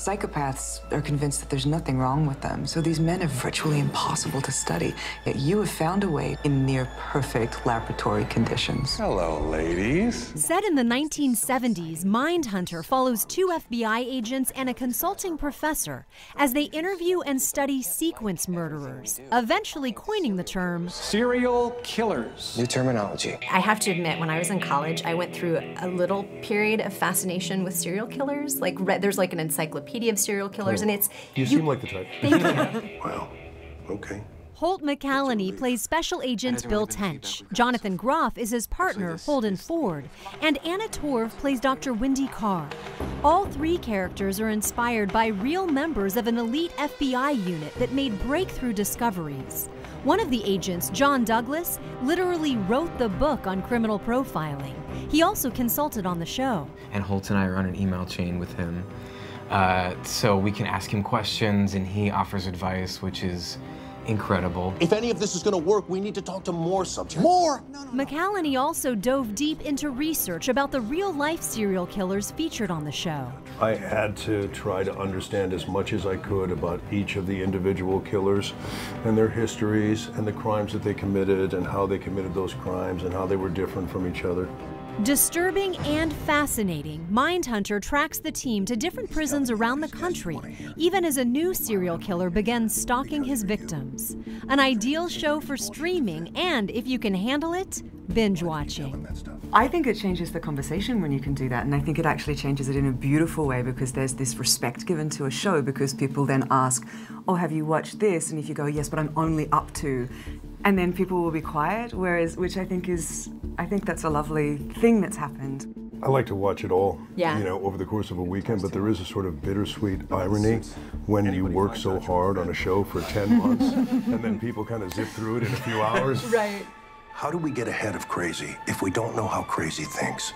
Psychopaths are convinced that there's nothing wrong with them, so these men are virtually impossible to study. Yet you have found a way in near-perfect laboratory conditions. Hello, ladies. Set in the 1970s, Mindhunter follows two FBI agents and a consulting professor as they interview and study sequence murderers, eventually coining the term serial killers. New terminology. I have to admit, when I was in college, I went through a little period of fascination with serial killers. Like, there's like an encyclopedia of serial killers, and it's... You seem like the type. Thank you. Wow, okay. Holt McCallany plays Special Agent Bill Tench. Jonathan Groff is his partner, Holden Ford. And Anna Torv plays Dr. Wendy Carr. All three characters are inspired by real members of an elite FBI unit that made breakthrough discoveries. One of the agents, John Douglas, literally wrote the book on criminal profiling. He also consulted on the show. And Holt and I are on an email chain with him, so we can ask him questions and he offers advice, which is incredible. If any of this is going to work, we need to talk to more subjects. More! McCallany also dove deep into research about the real-life serial killers featured on the show. I had to try to understand as much as I could about each of the individual killers and their histories and the crimes that they committed and how they committed those crimes and how they were different from each other. Disturbing and fascinating, Mindhunter tracks the team to different prisons around the country, even as a new serial killer begins stalking his victims. An ideal show for streaming and, if you can handle it, binge watching. I think it changes the conversation when you can do that, and I think it actually changes it in a beautiful way because there's this respect given to a show because people then ask, oh, have you watched this? And if you go, yes, but I'm only up to, and then people will be quiet, which I think that's a lovely thing that's happened. I like to watch it all, Yeah. Over the course of a weekend, but there is a sort of bittersweet irony when you work so hard on a show for 10 months and then people kind of zip through it in a few hours. Right. How do we get ahead of crazy if we don't know how crazy thinks?